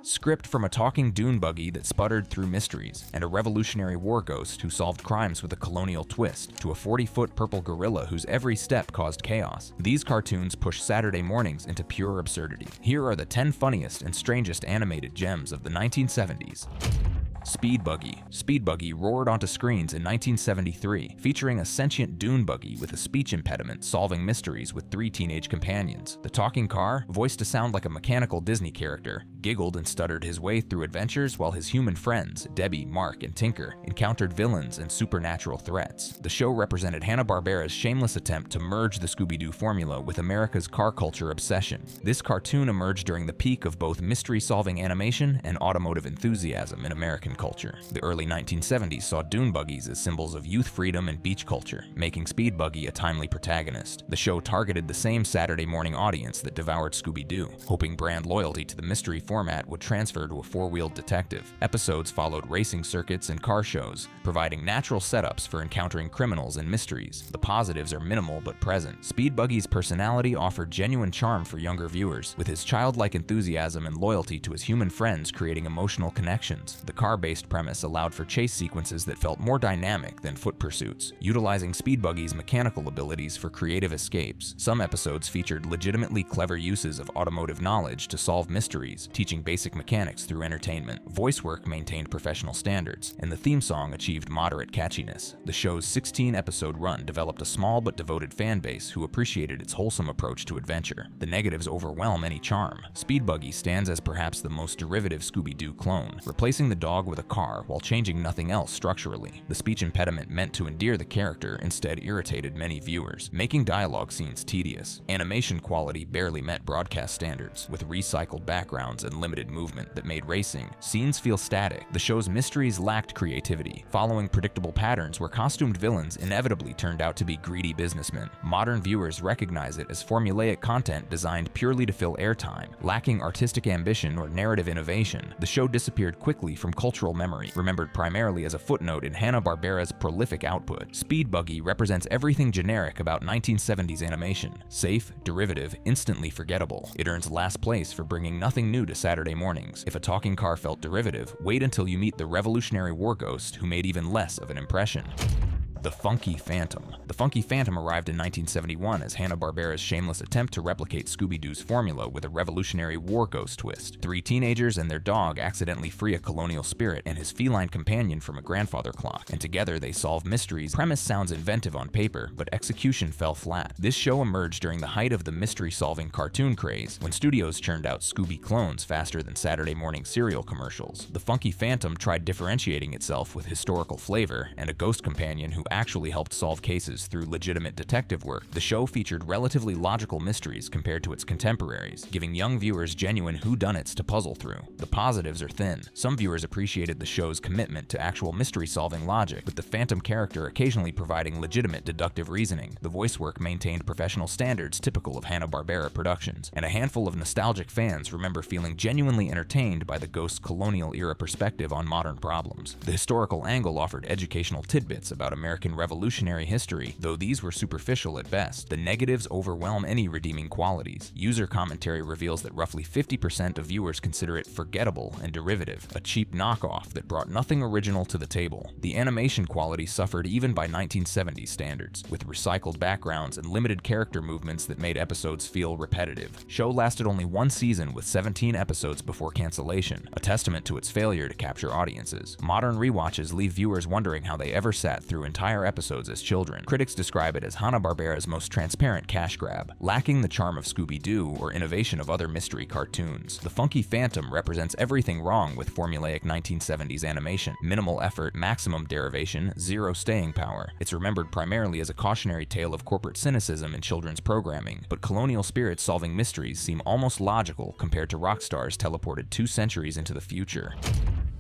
script from a talking dune buggy that sputtered through mysteries, and a Revolutionary War ghost who solved crimes with a colonial twist, to a 40-foot purple gorilla whose every step caused chaos. These cartoons push Saturday mornings into pure absurdity. Here are the 10 funniest and strangest animated gems of the 1970s. Speed Buggy. Speed Buggy roared onto screens in 1973, featuring a sentient dune buggy with a speech impediment solving mysteries with 3 teenage companions. The talking car, voiced to sound like a mechanical Disney character, giggled and stuttered his way through adventures while his human friends, Debbie, Mark, and Tinker, encountered villains and supernatural threats. The show represented Hanna-Barbera's shameless attempt to merge the Scooby-Doo formula with America's car culture obsession. This cartoon emerged during the peak of both mystery-solving animation and automotive enthusiasm in American culture. The early 1970s saw dune buggies as symbols of youth freedom and beach culture, making Speed Buggy a timely protagonist. The show targeted the same Saturday morning audience that devoured Scooby-Doo, hoping brand loyalty to the mystery format would transfer to a 4-wheeled detective. Episodes followed racing circuits and car shows, providing natural setups for encountering criminals and mysteries. The positives are minimal but present. Speed Buggy's personality offered genuine charm for younger viewers, with his childlike enthusiasm and loyalty to his human friends creating emotional connections. The car-based premise allowed for chase sequences that felt more dynamic than foot pursuits, utilizing Speed Buggy's mechanical abilities for creative escapes. Some episodes featured legitimately clever uses of automotive knowledge to solve mysteries, teaching basic mechanics through entertainment. Voice work maintained professional standards, and the theme song achieved moderate catchiness. The show's 16-episode run developed a small but devoted fan base who appreciated its wholesome approach to adventure. The negatives overwhelm any charm. Speed Buggy stands as perhaps the most derivative Scooby-Doo clone, replacing the dog with a car while changing nothing else structurally. The speech impediment meant to endear the character instead irritated many viewers, making dialogue scenes tedious. Animation quality barely met broadcast standards, with recycled backgrounds and limited movement that made racing scenes feel static. The show's mysteries lacked creativity, following predictable patterns where costumed villains inevitably turned out to be greedy businessmen. Modern viewers recognize it as formulaic content designed purely to fill airtime, lacking artistic ambition or narrative innovation. The show disappeared quickly from cultural memory, remembered primarily as a footnote in Hanna-Barbera's prolific output. Speed Buggy represents everything generic about 1970s animation: safe, derivative, instantly forgettable. It earns last place for bringing nothing new to Saturday mornings. If a talking car felt derivative, wait until you meet the Revolutionary War ghost who made even less of an impression. The Funky Phantom. The Funky Phantom arrived in 1971 as Hanna-Barbera's shameless attempt to replicate Scooby-Doo's formula with a Revolutionary War ghost twist. 3 teenagers and their dog accidentally free a colonial spirit and his feline companion from a grandfather clock, and together they solve mysteries. Premise sounds inventive on paper, but execution fell flat. This show emerged during the height of the mystery-solving cartoon craze, when studios churned out Scooby clones faster than Saturday morning cereal commercials. The Funky Phantom tried differentiating itself with historical flavor and a ghost companion who actually helped solve cases through legitimate detective work. The show featured relatively logical mysteries compared to its contemporaries, giving young viewers genuine whodunits to puzzle through. The positives are thin. Some viewers appreciated the show's commitment to actual mystery-solving logic, with the Phantom character occasionally providing legitimate deductive reasoning. The voice work maintained professional standards typical of Hanna-Barbera productions, and a handful of nostalgic fans remember feeling genuinely entertained by the ghost's colonial-era perspective on modern problems. The historical angle offered educational tidbits about American Revolutionary history, though these were superficial at best. The negatives overwhelm any redeeming qualities. User commentary reveals that roughly 50% of viewers consider it forgettable and derivative, a cheap knockoff that brought nothing original to the table. The animation quality suffered even by 1970s standards, with recycled backgrounds and limited character movements that made episodes feel repetitive. Show lasted only 1 season with 17 episodes before cancellation, a testament to its failure to capture audiences. Modern rewatches leave viewers wondering how they ever sat through entire episodes as children. Critics describe it as Hanna-Barbera's most transparent cash grab, lacking the charm of Scooby-Doo or innovation of other mystery cartoons. The Funky Phantom represents everything wrong with formulaic 1970s animation: minimal effort, maximum derivation, zero staying power. It's remembered primarily as a cautionary tale of corporate cynicism in children's programming, but colonial spirits solving mysteries seem almost logical compared to rock stars teleported 2 centuries into the future.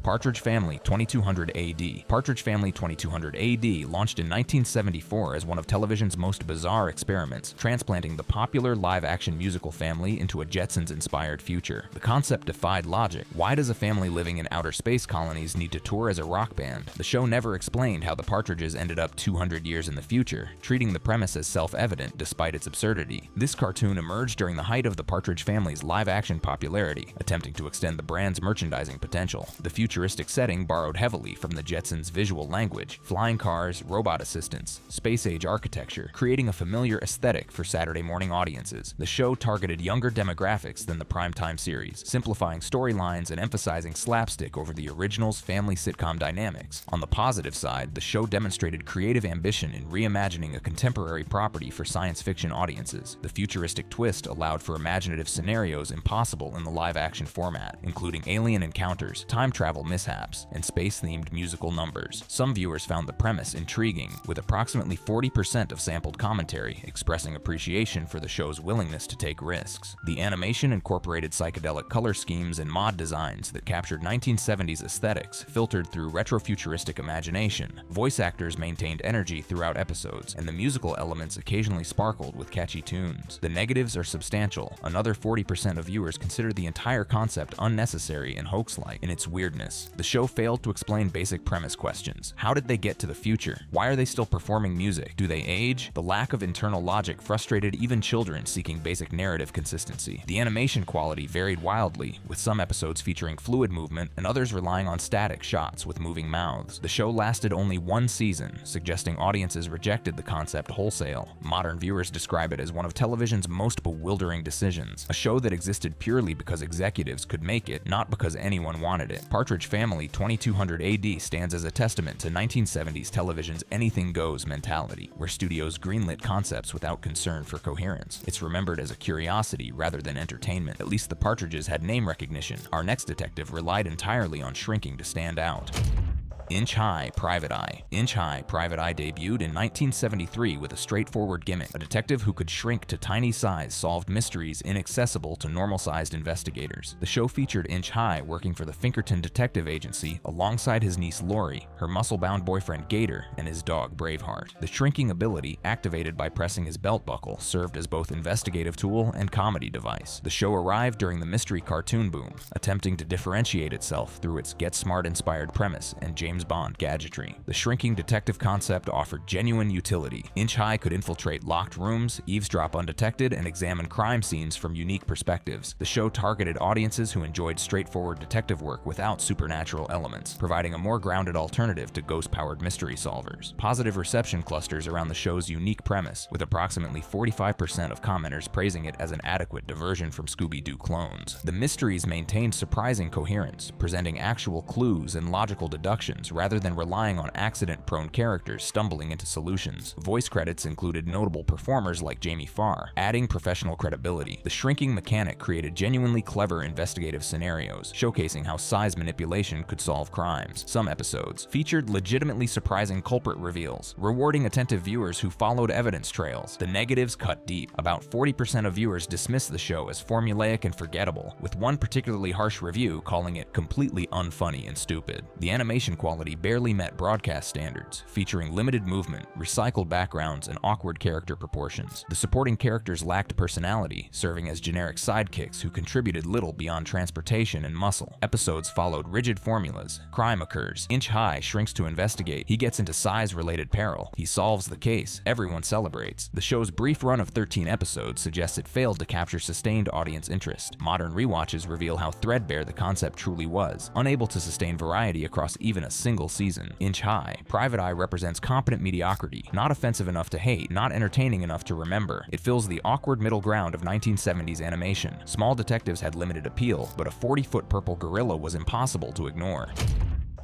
Partridge Family 2200 AD. Partridge Family 2200 AD launched in 1974 as one of television's most bizarre experiments, transplanting the popular live-action musical family into a Jetsons-inspired future. The concept defied logic. Why does a family living in outer space colonies need to tour as a rock band? The show never explained how the Partridges ended up 200 years in the future, treating the premise as self-evident despite its absurdity. This cartoon emerged during the height of the Partridge Family's live-action popularity, attempting to extend the brand's merchandising potential. The futuristic setting borrowed heavily from the Jetsons' visual language, flying cars, robot assistants, space-age architecture, creating a familiar aesthetic for Saturday morning audiences. The show targeted younger demographics than the primetime series, simplifying storylines and emphasizing slapstick over the original's family sitcom dynamics. On the positive side, the show demonstrated creative ambition in reimagining a contemporary property for science fiction audiences. The futuristic twist allowed for imaginative scenarios impossible in the live-action format, including alien encounters, time travel mishaps, and space-themed musical numbers. Some viewers found the premise intriguing, with approximately 40% of sampled commentary expressing appreciation for the show's willingness to take risks. The animation incorporated psychedelic color schemes and mod designs that captured 1970s aesthetics, filtered through retrofuturistic imagination. Voice actors maintained energy throughout episodes, and the musical elements occasionally sparkled with catchy tunes. The negatives are substantial. Another 40% of viewers considered the entire concept unnecessary and hoax-like in its weirdness. The show failed to explain basic premise questions. How did they get to the future? Why are they still performing music? Do they age? The lack of internal logic frustrated even children seeking basic narrative consistency. The animation quality varied wildly, with some episodes featuring fluid movement and others relying on static shots with moving mouths. The show lasted only one season, suggesting audiences rejected the concept wholesale. Modern viewers describe it as one of television's most bewildering decisions, a show that existed purely because executives could make it, not because anyone wanted it. Partridge Family 2200 AD stands as a testament to 1970s television's anything goes mentality, where studios greenlit concepts without concern for coherence. It's remembered as a curiosity rather than entertainment. At least the Partridges had name recognition. Our next detective relied entirely on shrinking to stand out. Inch High, Private Eye. Inch High, Private Eye debuted in 1973 with a straightforward gimmick. A detective who could shrink to tiny size solved mysteries inaccessible to normal-sized investigators. The show featured Inch High working for the Pinkerton Detective Agency alongside his niece Lori, her muscle-bound boyfriend Gator, and his dog Braveheart. The shrinking ability, activated by pressing his belt buckle, served as both investigative tool and comedy device. The show arrived during the mystery cartoon boom, attempting to differentiate itself through its Get Smart-inspired premise and James Bond gadgetry. The shrinking detective concept offered genuine utility. Inch High could infiltrate locked rooms, eavesdrop undetected, and examine crime scenes from unique perspectives. The show targeted audiences who enjoyed straightforward detective work without supernatural elements, providing a more grounded alternative to ghost-powered mystery solvers. Positive reception clusters around the show's unique premise, with approximately 45% of commenters praising it as an adequate diversion from Scooby-Doo clones. The mysteries maintained surprising coherence, presenting actual clues and logical deductions rather than relying on accident-prone characters stumbling into solutions. Voice credits included notable performers like Jamie Farr, adding professional credibility. The shrinking mechanic created genuinely clever investigative scenarios, showcasing how size manipulation could solve crimes. Some episodes featured legitimately surprising culprit reveals, rewarding attentive viewers who followed evidence trails. The negatives cut deep. About 40% of viewers dismissed the show as formulaic and forgettable, with one particularly harsh review calling it completely unfunny and stupid. The animation quality barely met broadcast standards, featuring limited movement, recycled backgrounds, and awkward character proportions. The supporting characters lacked personality, serving as generic sidekicks who contributed little beyond transportation and muscle. Episodes followed rigid formulas. Crime occurs. Inch High shrinks to investigate. He gets into size-related peril. He solves the case. Everyone celebrates. The show's brief run of 13 episodes suggests it failed to capture sustained audience interest. Modern rewatches reveal how threadbare the concept truly was, unable to sustain variety across even a single season. Inch High, Private Eye represents competent mediocrity, not offensive enough to hate, not entertaining enough to remember. It fills the awkward middle ground of 1970s animation. Small detectives had limited appeal, but a 40-foot purple gorilla was impossible to ignore.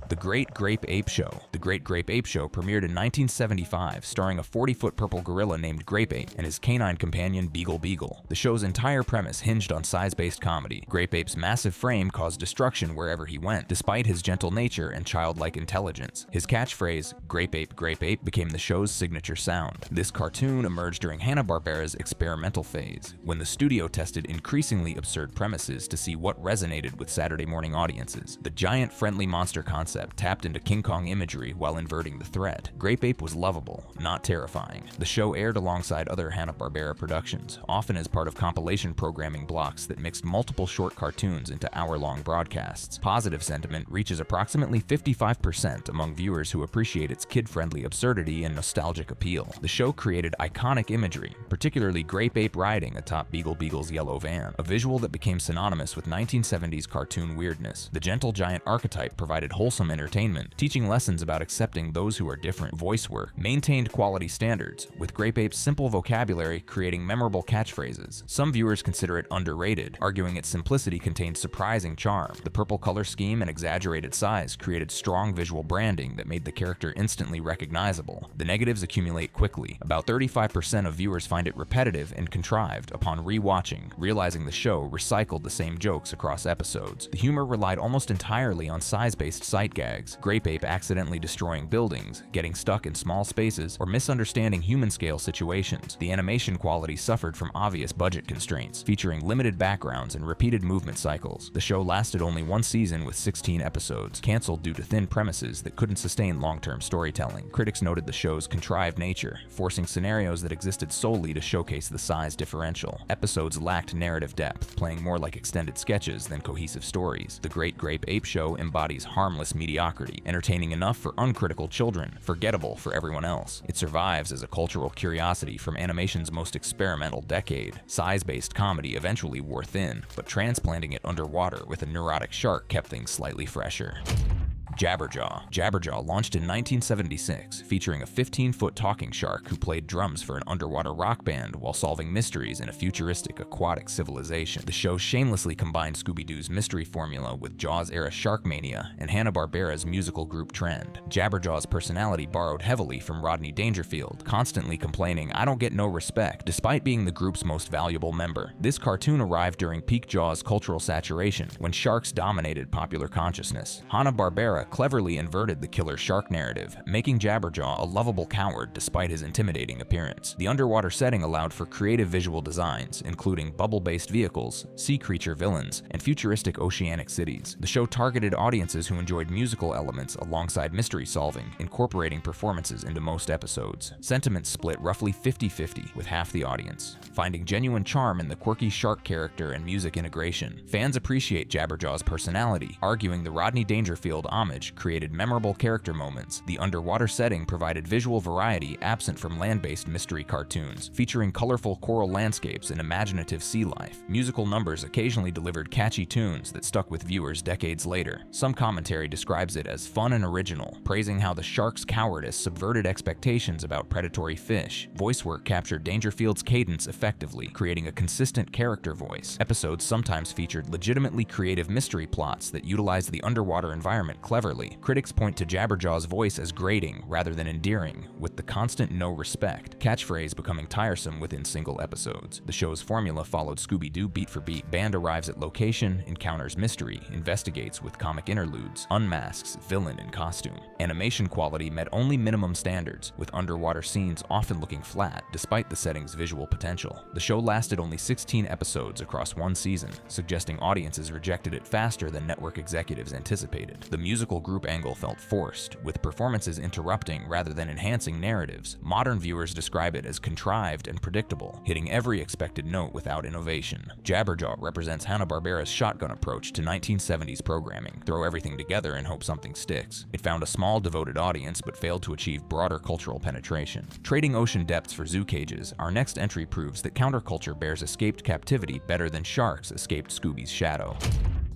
The The Great Grape Ape Show. The Great Grape Ape Show premiered in 1975, starring a 40-foot purple gorilla named Grape Ape and his canine companion Beagle Beagle. The show's entire premise hinged on size-based comedy. Grape Ape's massive frame caused destruction wherever he went, despite his gentle nature and childlike intelligence. His catchphrase, Grape Ape, became the show's signature sound. This cartoon emerged during Hanna-Barbera's experimental phase, when the studio tested increasingly absurd premises to see what resonated with Saturday morning audiences. The giant friendly monster concept tapped into King Kong imagery while inverting the threat. Grape Ape was lovable, not terrifying. The show aired alongside other Hanna-Barbera productions, often as part of compilation programming blocks that mixed multiple short cartoons into hour-long broadcasts. Positive sentiment reaches approximately 55% among viewers who appreciate its kid-friendly absurdity and nostalgic appeal. The show created iconic imagery, particularly Grape Ape riding atop Beagle Beagle's yellow van, a visual that became synonymous with 1970s cartoon weirdness. The gentle giant archetype provided wholesome entertainment, teaching lessons about accepting those who are different. Voice work maintained quality standards, with Grape Ape's simple vocabulary creating memorable catchphrases. Some viewers consider it underrated, arguing its simplicity contained surprising charm. The purple color scheme and exaggerated size created strong visual branding that made the character instantly recognizable. The negatives accumulate quickly. About 35% of viewers find it repetitive and contrived upon re-watching, realizing the show recycled the same jokes across episodes. The humor relied almost entirely on size-based sight gags, Grape Ape accidentally destroying buildings, getting stuck in small spaces, or misunderstanding human-scale situations. The animation quality suffered from obvious budget constraints, featuring limited backgrounds and repeated movement cycles. The show lasted only one season with 16 episodes, canceled due to thin premises that couldn't sustain long-term storytelling. Critics noted the show's contrived nature, forcing scenarios that existed solely to showcase the size differential. Episodes lacked narrative depth, playing more like extended sketches than cohesive stories. The Great Grape Ape Show embodies harmless mediocrity, entertaining enough for uncritical children, forgettable for everyone else. It survives as a cultural curiosity from animation's most experimental decade. Size-based comedy eventually wore thin, but transplanting it underwater with a neurotic shark kept things slightly fresher. Jabberjaw. Jabberjaw launched in 1976, featuring a 15-foot talking shark who played drums for an underwater rock band while solving mysteries in a futuristic aquatic civilization. The show shamelessly combined Scooby-Doo's mystery formula with Jaws-era Sharkmania and Hanna-Barbera's musical group trend. Jabberjaw's personality borrowed heavily from Rodney Dangerfield, constantly complaining, "I don't get no respect," despite being the group's most valuable member. This cartoon arrived during peak Jaws cultural saturation, when sharks dominated popular consciousness. Hanna-Barbera cleverly inverted the killer shark narrative, making Jabberjaw a lovable coward despite his intimidating appearance. The underwater setting allowed for creative visual designs, including bubble-based vehicles, sea creature villains, and futuristic oceanic cities. The show targeted audiences who enjoyed musical elements alongside mystery solving, incorporating performances into most episodes. Sentiments split roughly 50-50, with half the audience finding genuine charm in the quirky shark character and music integration. Fans appreciate Jabberjaw's personality, arguing the Rodney Dangerfield homage created memorable character moments. The underwater setting provided visual variety absent from land-based mystery cartoons, featuring colorful coral landscapes and imaginative sea life. Musical numbers occasionally delivered catchy tunes that stuck with viewers decades later. Some commentary describes it as fun and original, praising how the shark's cowardice subverted expectations about predatory fish. Voice work captured Dangerfield's cadence effectively, creating a consistent character voice. Episodes sometimes featured legitimately creative mystery plots that utilized the underwater environment cleverly. Critics point to Jabberjaw's voice as grating rather than endearing, with the constant no respect catchphrase becoming tiresome within single episodes. The show's formula followed Scooby-Doo beat for beat. Band arrives at location, encounters mystery, investigates with comic interludes, unmasks villain in costume. Animation quality met only minimum standards, with underwater scenes often looking flat despite the setting's visual potential. The show lasted only 16 episodes across one season, suggesting audiences rejected it faster than network executives anticipated. The musical group angle felt forced, with performances interrupting rather than enhancing narratives. Modern viewers describe it as contrived and predictable, hitting every expected note without innovation. Jabberjaw represents Hanna-Barbera's shotgun approach to 1970s programming: throw everything together and hope something sticks. It found a small, devoted audience but failed to achieve broader cultural penetration. Trading ocean depths for zoo cages, our next entry proves that counterculture bears escaped captivity better than sharks escaped Scooby's shadow.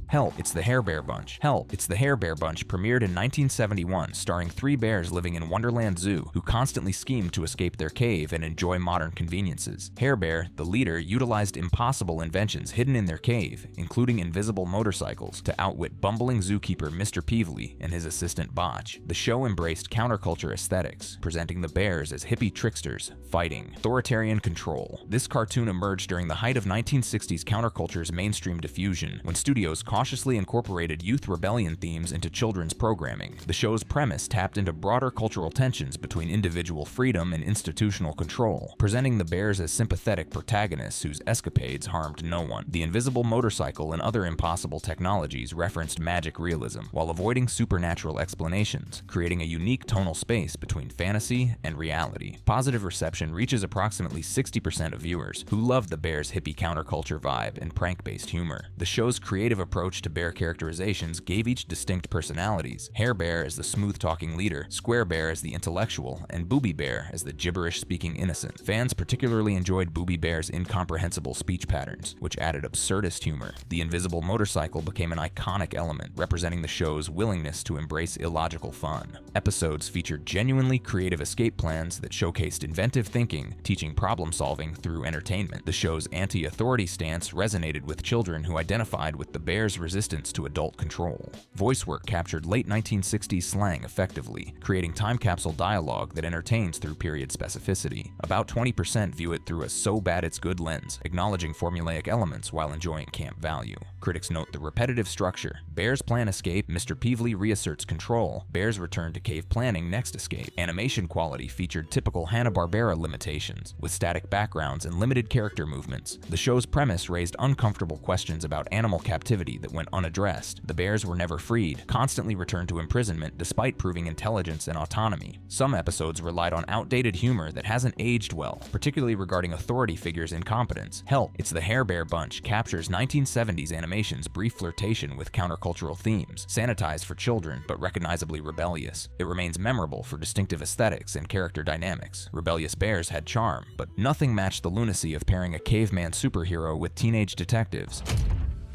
Help, It's the Hair Bear Bunch. Help, It's the Hair Bear Bunch premiered in 1971, starring 3 bears living in Wonderland Zoo who constantly schemed to escape their cave and enjoy modern conveniences. Hair Bear, the leader, utilized impossible inventions hidden in their cave, including invisible motorcycles, to outwit bumbling zookeeper Mr. Peevely and his assistant Botch. The show embraced counterculture aesthetics, presenting the bears as hippie tricksters fighting authoritarian control. This cartoon emerged during the height of 1960s counterculture's mainstream diffusion, when studios cautiously incorporated youth rebellion themes into children's programming. The show's premise tapped into broader cultural tensions between individual freedom and institutional control, presenting the bears as sympathetic protagonists whose escapades harmed no one. The invisible motorcycle and other impossible technologies referenced magic realism, while avoiding supernatural explanations, creating a unique tonal space between fantasy and reality. Positive reception reaches approximately 60% of viewers, who loved the bears' hippie counterculture vibe and prank-based humor. The show's creative approach to bear characterizations gave each distinct personalities: Hair Bear as the smooth-talking leader, Square Bear as the intellectual, and Booby Bear as the gibberish-speaking innocent. Fans particularly enjoyed Booby Bear's incomprehensible speech patterns, which added absurdist humor. The invisible motorcycle became an iconic element, representing the show's willingness to embrace illogical fun. Episodes featured genuinely creative escape plans that showcased inventive thinking, teaching problem-solving through entertainment. The show's anti-authority stance resonated with children who identified with the bears' resistance to adult control. Voice work captured late 1960s slang effectively, creating time capsule dialogue that entertains through period specificity. About 20% view it through a so bad it's good lens, acknowledging formulaic elements while enjoying camp value. Critics note the repetitive structure. Bears plan escape, Mr. Peevely reasserts control, bears return to cave planning next escape. Animation quality featured typical Hanna-Barbera limitations, with static backgrounds and limited character movements. The show's premise raised uncomfortable questions about animal captivity that went unaddressed. The bears were never freed, constantly returned to imprisonment despite proving intelligence and autonomy. Some episodes relied on outdated humor that hasn't aged well, particularly regarding authority figures' incompetence. Help, It's the Hair Bear Bunch captures 1970s animation's brief flirtation with countercultural themes, sanitized for children but recognizably rebellious. It remains memorable for distinctive aesthetics and character dynamics. Rebellious bears had charm, but nothing matched the lunacy of pairing a caveman superhero with teenage detectives.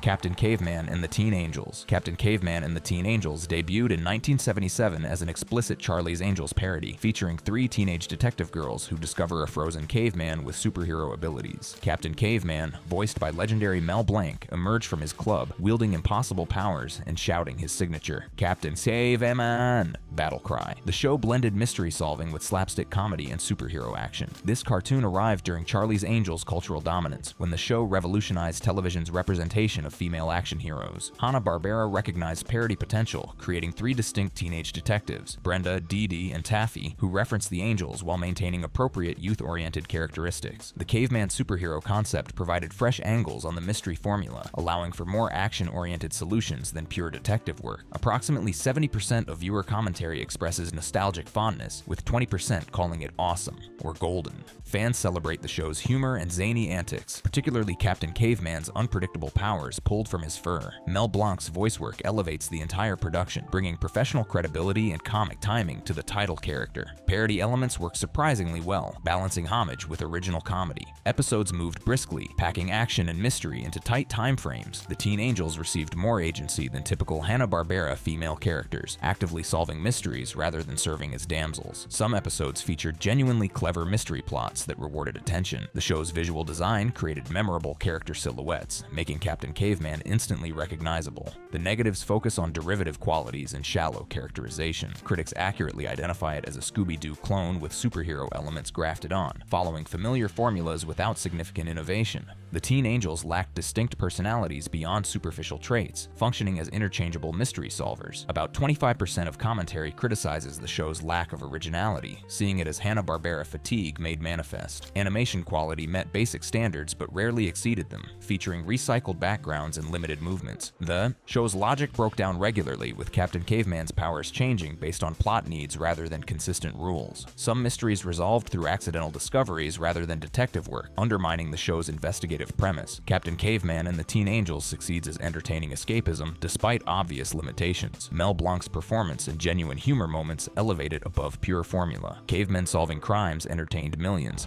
Captain Caveman and the Teen Angels. Captain Caveman and the Teen Angels debuted in 1977 as an explicit Charlie's Angels parody, featuring 3 teenage detective girls who discover a frozen caveman with superhero abilities. Captain Caveman, voiced by legendary Mel Blanc, emerged from his club, wielding impossible powers and shouting his signature, "Captain Caveman!" battle cry. The show blended mystery solving with slapstick comedy and superhero action. This cartoon arrived during Charlie's Angels' cultural dominance, when the show revolutionized television's representation of female action heroes. Hanna-Barbera recognized parody potential, creating 3 distinct teenage detectives, Brenda, Dee Dee, and Taffy, who referenced the Angels while maintaining appropriate youth-oriented characteristics. The caveman superhero concept provided fresh angles on the mystery formula, allowing for more action-oriented solutions than pure detective work. Approximately 70% of viewer commentary expresses nostalgic fondness, with 20% calling it awesome or golden. Fans celebrate the show's humor and zany antics, particularly Captain Caveman's unpredictable powers pulled from his fur. Mel Blanc's voice work elevates the entire production, bringing professional credibility and comic timing to the title character. Parody elements work surprisingly well, balancing homage with original comedy. Episodes moved briskly, packing action and mystery into tight time frames. The Teen Angels received more agency than typical Hanna-Barbera female characters, actively solving mysteries rather than serving as damsels. Some episodes featured genuinely clever mystery plots that rewarded attention. The show's visual design created memorable character silhouettes, making Captain Caveman instantly recognizable. The negatives focus on derivative qualities and shallow characterization. Critics accurately identify it as a Scooby-Doo clone with superhero elements grafted on, following familiar formulas without significant innovation. The Teen Angels lacked distinct personalities beyond superficial traits, functioning as interchangeable mystery solvers. About 25% of commentary criticizes the show's lack of originality, seeing it as Hanna-Barbera fatigue made manifest. Animation quality met basic standards but rarely exceeded them, featuring recycled backgrounds and limited movements. The show's logic broke down regularly, with Captain Caveman's powers changing based on plot needs rather than consistent rules. Some mysteries resolved through accidental discoveries rather than detective work, undermining the show's investigative premise. Captain Caveman and the Teen Angels succeeds as entertaining escapism despite obvious limitations. Mel Blanc's performance and genuine humor moments elevate it above pure formula. Cavemen solving crimes entertained millions.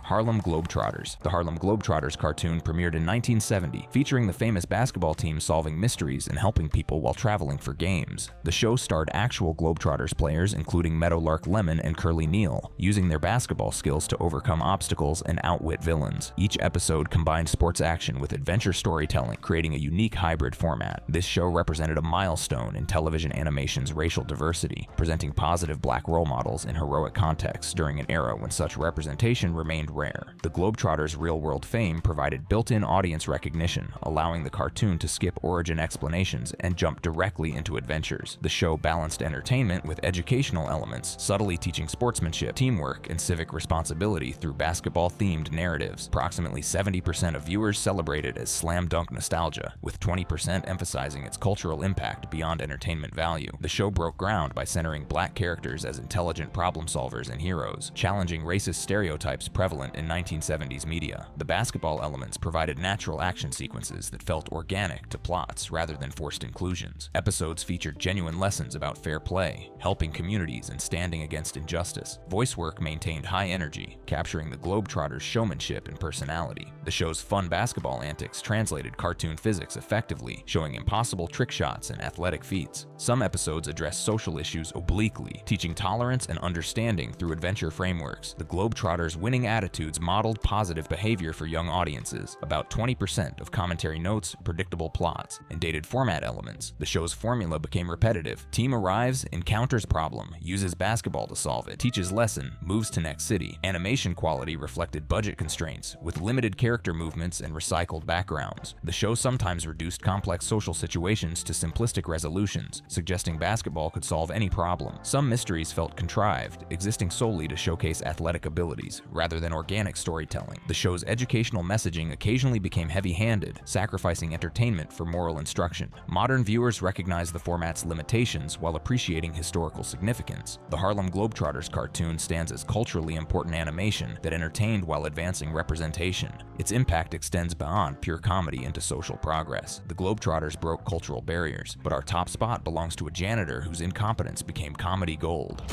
Harlem Globetrotters. The Harlem Globetrotters cartoon premiered in 1970, featuring the famous basketball team solving mysteries and helping people while traveling for games. The show starred actual Globetrotters players, including Meadowlark Lemon and Curly Neal, using their basketball skills to overcome obstacles and outwit villains. Each episode combined sports action with adventure storytelling, creating a unique hybrid format. This show represented a milestone in television animation's racial diversity, presenting positive black role models in heroic contexts during an era when such representation remained rare. The Globetrotters' real-world fame provided built-in audience recognition, allowing the cartoon to skip origin explanations and jump directly into adventures. The show balanced entertainment with educational elements, subtly teaching sportsmanship, teamwork, and civic responsibility through basketball-themed narratives. Approximately 70% of viewers celebrate it as slam dunk nostalgia, with 20% emphasizing its cultural impact beyond entertainment value. The show broke ground by centering black characters as intelligent problem solvers and heroes, challenging racist stereotypes prevalent in 1970s media. The basketball elements provided natural action sequences that felt organic to plots rather than forced inclusions. Episodes featured genuine lessons about fair play, helping communities, and standing against injustice. Voice work maintained high energy, capturing the Globetrotters' showmanship and personality. The show's fun basketball antics translated cartoon physics effectively, showing impossible trick shots and athletic feats. Some episodes addressed social issues obliquely, teaching tolerance and understanding through adventure frameworks. The Globetrotters' winning attitudes modeled positive behavior for young audiences. About 20% of commentary notes, predictable plots, and dated format elements. The show's formula became repetitive. Team arrives, encounters problem, uses basketball to solve it, teaches lesson, moves to next city. Animation quality reflected budget constraints, with limited character movements and recycled backgrounds. The show sometimes reduced complex social situations to simplistic resolutions, suggesting basketball could solve any problem. Some mysteries felt contrived, existing solely to showcase athletic abilities, rather than organic storytelling. The show's educational messaging occasionally became heavy-handed, sacrificing entertainment for moral instruction. Modern viewers recognize the format's limitations while appreciating historical significance. The Harlem Globetrotters cartoon stands as culturally important animation that entertained while advancing representation. Its impact extends beyond pure comedy into social progress. The Globetrotters broke cultural barriers, but our top spot belongs to a janitor whose incompetence became comedy gold.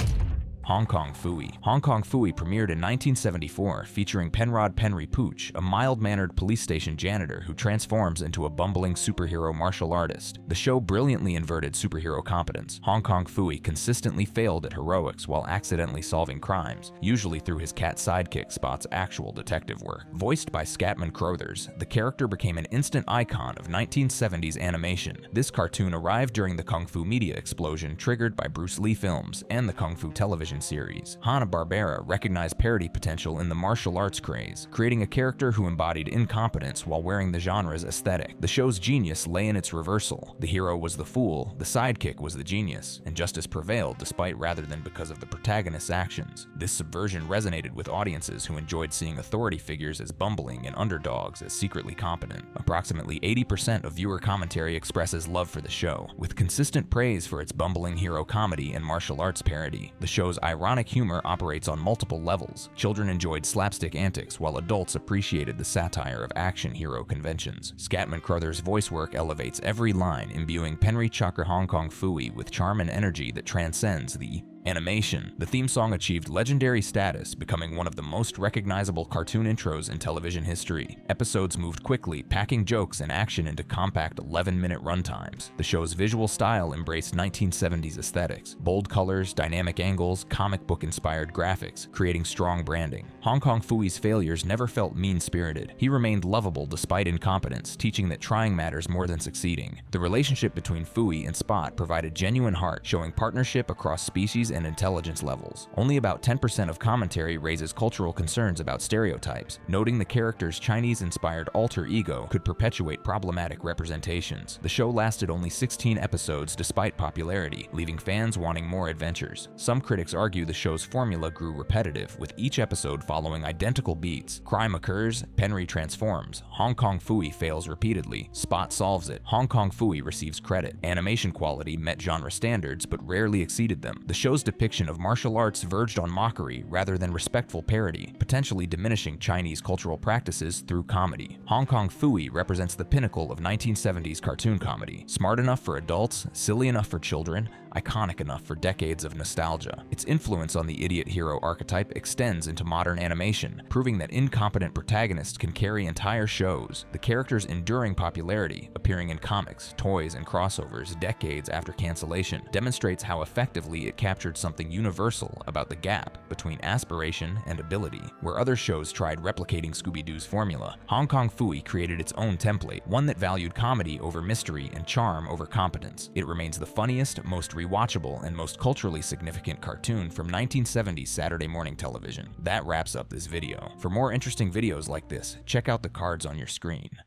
Hong Kong Phooey. Hong Kong Phooey premiered in 1974, featuring Penrod Penry Pooch, a mild-mannered police station janitor who transforms into a bumbling superhero martial artist. The show brilliantly inverted superhero competence. Hong Kong Phooey consistently failed at heroics while accidentally solving crimes, usually through his cat sidekick Spot's actual detective work. Voiced by Scatman Crothers, the character became an instant icon of 1970s animation. This cartoon arrived during the Kung Fu media explosion triggered by Bruce Lee films and the Kung Fu television series. Hanna-Barbera recognized parody potential in the martial arts craze, creating a character who embodied incompetence while wearing the genre's aesthetic. The show's genius lay in its reversal. The hero was the fool, the sidekick was the genius, and justice prevailed despite rather than because of the protagonist's actions. This subversion resonated with audiences who enjoyed seeing authority figures as bumbling and underdogs as secretly competent. Approximately 80% of viewer commentary expresses love for the show, with consistent praise for its bumbling hero comedy and martial arts parody. The show's ironic humor operates on multiple levels. Children enjoyed slapstick antics, while adults appreciated the satire of action hero conventions. Scatman Crothers' voice work elevates every line, imbuing Penry Chakra Hong Kong Phooey with charm and energy that transcends the animation. The theme song achieved legendary status, becoming one of the most recognizable cartoon intros in television history. Episodes moved quickly, packing jokes and action into compact 11-minute runtimes. The show's visual style embraced 1970s aesthetics, bold colors, dynamic angles, comic book-inspired graphics, creating strong branding. Hong Kong Phooey's failures never felt mean-spirited. He remained lovable despite incompetence, teaching that trying matters more than succeeding. The relationship between Phooey and Spot provided genuine heart, showing partnership across species and intelligence levels. Only about 10% of commentary raises cultural concerns about stereotypes, noting the character's Chinese-inspired alter ego could perpetuate problematic representations. The show lasted only 16 episodes despite popularity, leaving fans wanting more adventures. Some critics argue the show's formula grew repetitive, with each episode following identical beats. Crime occurs, Penry transforms, Hong Kong Phooey fails repeatedly, Spot solves it, Hong Kong Phooey receives credit. Animation quality met genre standards but rarely exceeded them. The show's depiction of martial arts verged on mockery rather than respectful parody, potentially diminishing Chinese cultural practices through comedy. Hong Kong Phooey represents the pinnacle of 1970s cartoon comedy. Smart enough for adults, silly enough for children, iconic enough for decades of nostalgia. Its influence on the idiot hero archetype extends into modern animation, proving that incompetent protagonists can carry entire shows. The character's enduring popularity, appearing in comics, toys, and crossovers decades after cancellation, demonstrates how effectively it captured something universal about the gap between aspiration and ability. Where other shows tried replicating Scooby-Doo's formula, Hong Kong Phooey created its own template, one that valued comedy over mystery and charm over competence. It remains the funniest, most rewatchable, and most culturally significant cartoon from 1970s Saturday morning television. That wraps up this video. For more interesting videos like this, check out the cards on your screen.